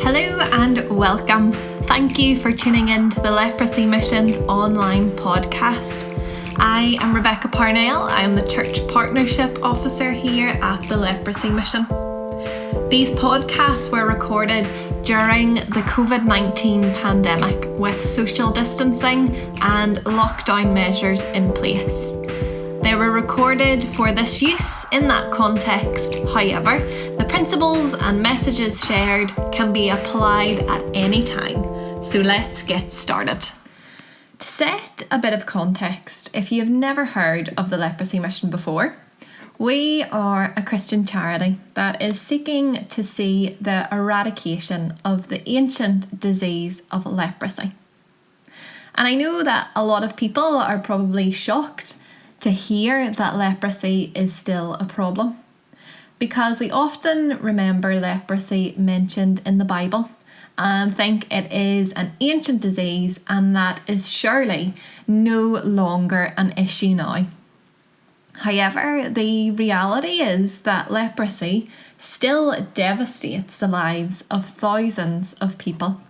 Hello and welcome. Thank you for tuning in to the Leprosy Mission's online podcast. I am Rebecca Parnell. I am the Church Partnership Officer here at the Leprosy Mission. These podcasts were recorded during the COVID-19 pandemic with social distancing and lockdown measures in place. They were recorded for this use in that context. However, the principles and messages shared can be applied at any time. So let's get started. To set a bit of context, if you've never heard of the Leprosy Mission before, we are a Christian charity that is seeking to see the eradication of the ancient disease of leprosy. And I know that a lot of people are probably shocked to hear that leprosy is still a problem, because we often remember leprosy mentioned in the Bible and think it is an ancient disease and that is surely no longer an issue now. However, the reality is that leprosy still devastates the lives of thousands of people.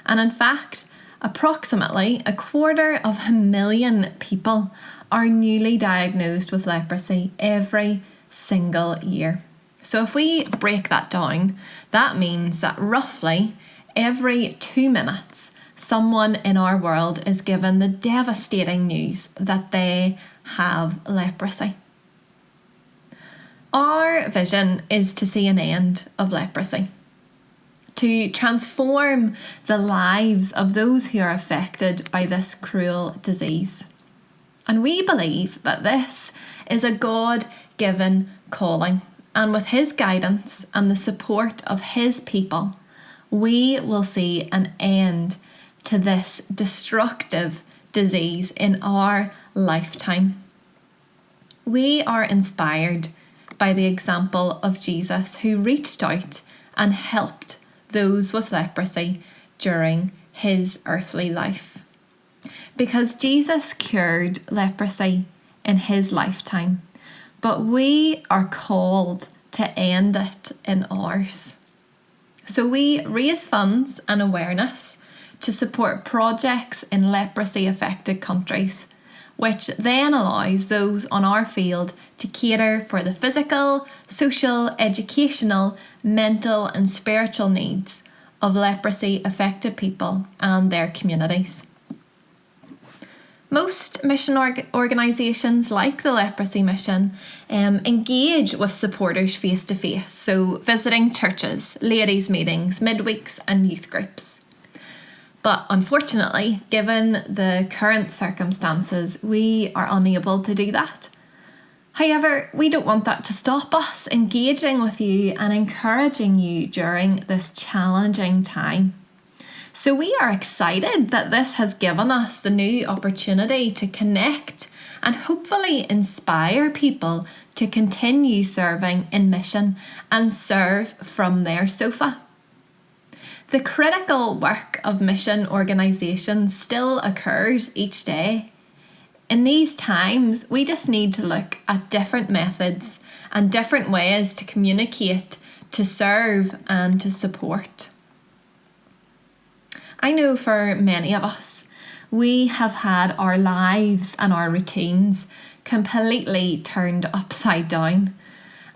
And in fact, approximately 250,000 people are newly diagnosed with leprosy every single year. So if we break that down, that means that roughly every 2 minutes, someone in our world is given the devastating news that they have leprosy. Our vision is to see an end of leprosy, to transform the lives of those who are affected by this cruel disease. And we believe that this is a God-given calling, and with His guidance and the support of His people, we will see an end to this destructive disease in our lifetime. We are inspired by the example of Jesus, who reached out and helped those with leprosy during His earthly life. Because Jesus cured leprosy in His lifetime, but we are called to end it in ours. So we raise funds and awareness to support projects in leprosy affected countries, which then allows those on our field to cater for the physical, social, educational, mental and spiritual needs of leprosy affected people and their communities. Most mission organisations like the Leprosy Mission engage with supporters face to face, so visiting churches, ladies' meetings, midweeks and youth groups. But unfortunately, given the current circumstances, we are unable to do that. However, we don't want that to stop us engaging with you and encouraging you during this challenging time. So we are excited that this has given us the new opportunity to connect and hopefully inspire people to continue serving in mission and serve from their sofa. The critical work of mission organisations still occurs each day. In these times, we just need to look at different methods and different ways to communicate, to serve and to support. I know for many of us, we have had our lives and our routines completely turned upside down.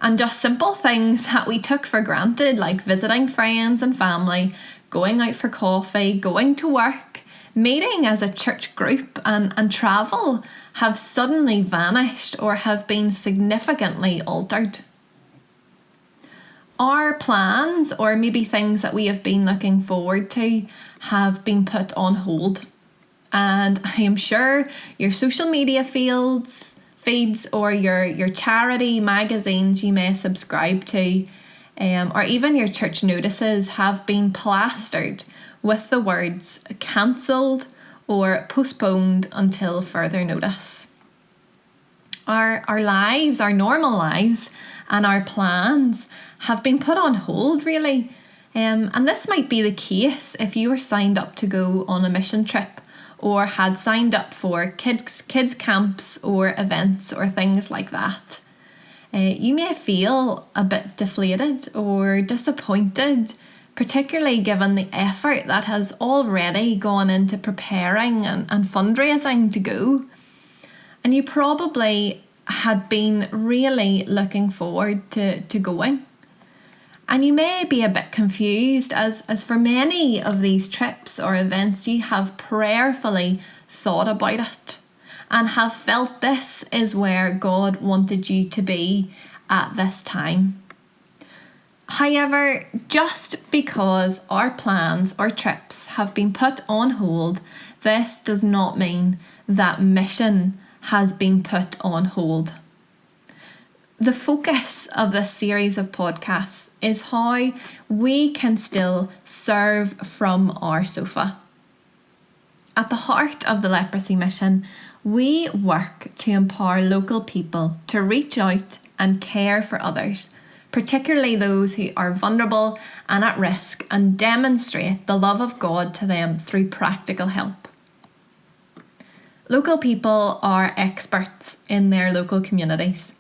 And just simple things that we took for granted, like visiting friends and family, going out for coffee, going to work, meeting as a church group and travel, have suddenly vanished or have been significantly altered. Our plans, or maybe things that we have been looking forward to, have been put on hold. And I am sure your social media feeds or your charity magazines you may subscribe to, or even your church notices have been plastered with the words cancelled or postponed until further notice. Our lives, our normal lives, and our plans have been put on hold, really. And this might be the case if you were signed up to go on a mission trip or had signed up for kids camps or events or things like that. You may feel a bit deflated or disappointed particularly given the effort that has already gone into preparing and fundraising to go. And you probably had been really looking forward to going. And you may be a bit confused as for many of these trips or events, you have prayerfully thought about it and have felt this is where God wanted you to be at this time. However, just because our plans or trips have been put on hold, this does not mean that mission has been put on hold. The focus of this series of podcasts is how we can still serve from our sofa. At the heart of the Leprosy Mission, we work to empower local people to reach out and care for others, particularly those who are vulnerable and at risk, and demonstrate the love of God to them through practical help. Local people are experts in their local communities,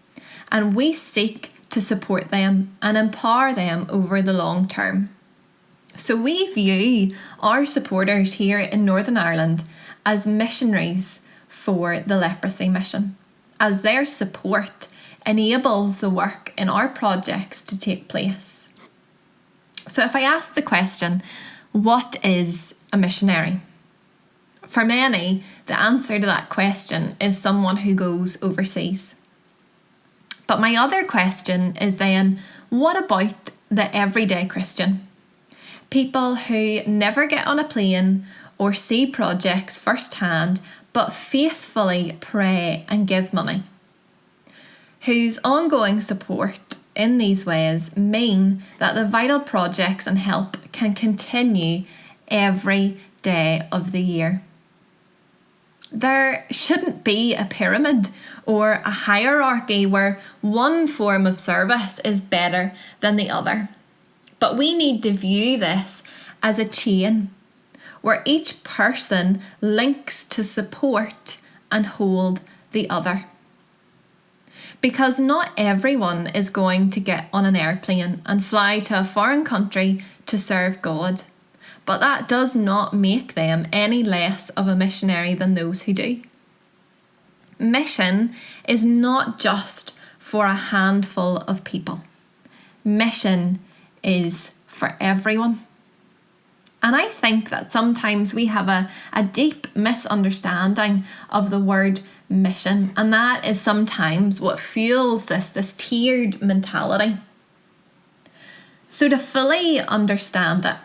and we seek to support them and empower them over the long term. So we view our supporters here in Northern Ireland as missionaries for the Leprosy Mission, as their support enables the work in our projects to take place. So if I ask the question, what is a missionary? For many, the answer to that question is someone who goes overseas. But my other question is then, what about the everyday Christian? People who never get on a plane or see projects firsthand, but faithfully pray and give money, whose ongoing support in these ways mean that the vital projects and help can continue every day of the year. There shouldn't be a pyramid or a hierarchy where one form of service is better than the other. But we need to view this as a chain where each person links to support and hold the other. Because not everyone is going to get on an airplane and fly to a foreign country to serve God. But that does not make them any less of a missionary than those who do. Mission is not just for a handful of people. Mission is for everyone. And I think that sometimes we have a deep misunderstanding of the word mission, and that is sometimes what fuels this tiered mentality. So to fully understand it,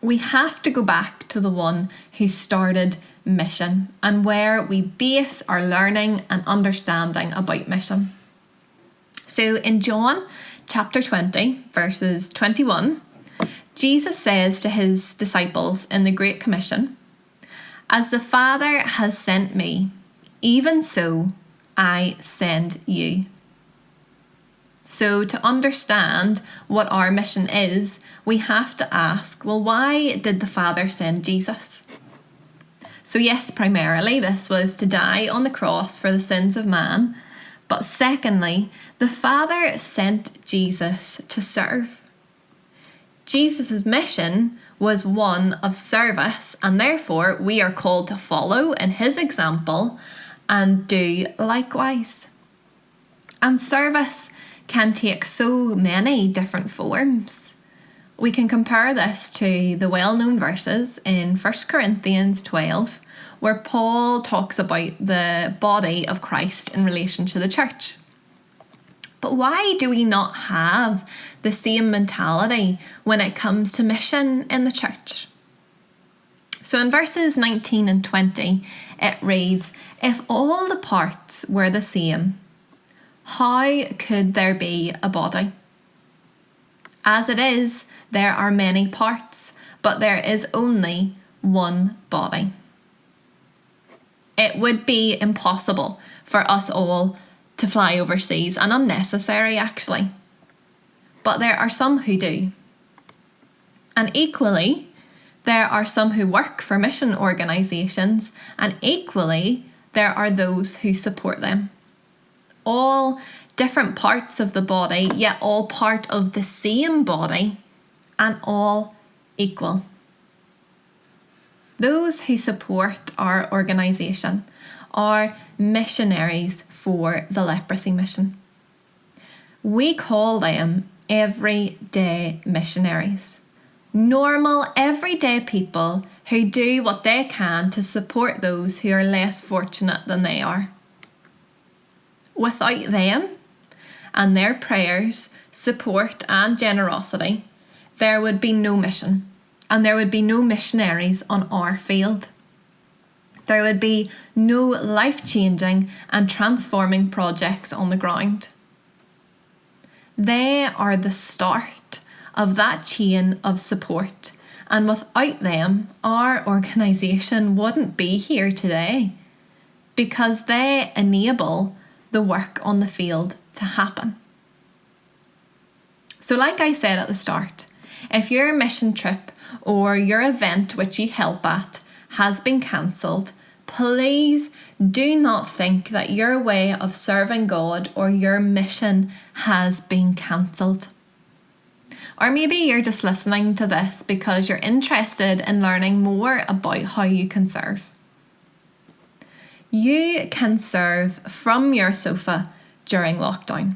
we have to go back to the one who started mission and where we base our learning and understanding about mission. So in John chapter 20, verses 21, Jesus says to his disciples in the Great Commission, "As the Father has sent me, even so I send you." So to understand what our mission is, we have to ask, well, why did the Father send Jesus? So yes, primarily this was to die on the cross for the sins of man. But secondly, the Father sent Jesus to serve. Jesus' mission was one of service, and therefore we are called to follow in his example and do likewise. And service can take so many different forms. We can compare this to the well-known verses in 1 Corinthians 12, where Paul talks about the body of Christ in relation to the church. But why do we not have the same mentality when it comes to mission in the church? So in verses 19 and 20, it reads, "If all the parts were the same, how could there be a body? As it is, there are many parts, but there is only one body." It would be impossible for us all to fly overseas, and unnecessary actually. But there are some who do. And equally, there are some who work for mission organisations, and equally, there are those who support them. All different parts of the body, yet all part of the same body, and all equal. Those who support our organisation are missionaries for the leprosy mission. We call them everyday missionaries. Normal, everyday people who do what they can to support those who are less fortunate than they are. Without them and their prayers, support and generosity, there would be no mission and there would be no missionaries on our field. There would be no life-changing and transforming projects on the ground. They are the start of that chain of support, and without them, our organisation wouldn't be here today because they enable the work on the field to happen. So like I said at the start, if your mission trip or your event which you help at has been cancelled, please do not think that your way of serving God or your mission has been cancelled. Or maybe you're just listening to this because you're interested in learning more about how you can serve. You can serve from your sofa during lockdown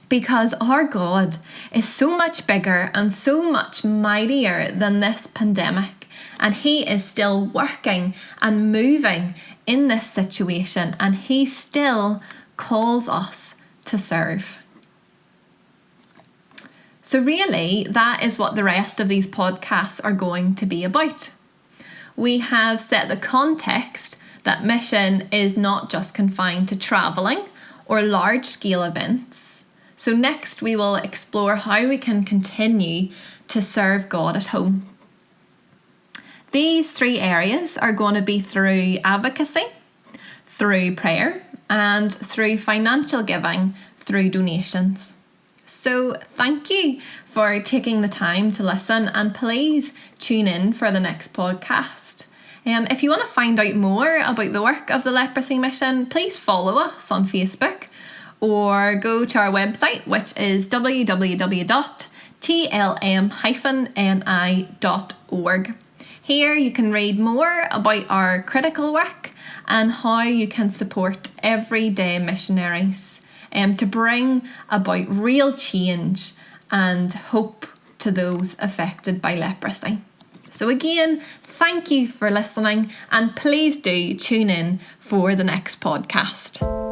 because our God is so much bigger and so much mightier than this pandemic, and He is still working and moving in this situation, and He still calls us to serve. So really, that is what the rest of these podcasts are going to be about. We have set the context that mission is not just confined to travelling or large-scale events. So next we will explore how we can continue to serve God at home. These three areas are going to be through advocacy, through prayer, and through financial giving through donations. So thank you for taking the time to listen, and please tune in for the next podcast. If you want to find out more about the work of the Leprosy Mission, please follow us on Facebook or go to our website, which is www.tlm-ni.org. Here you can read more about our critical work and how you can support everyday missionaries to bring about real change and hope to those affected by leprosy. So again, thank you for listening, and please do tune in for the next podcast.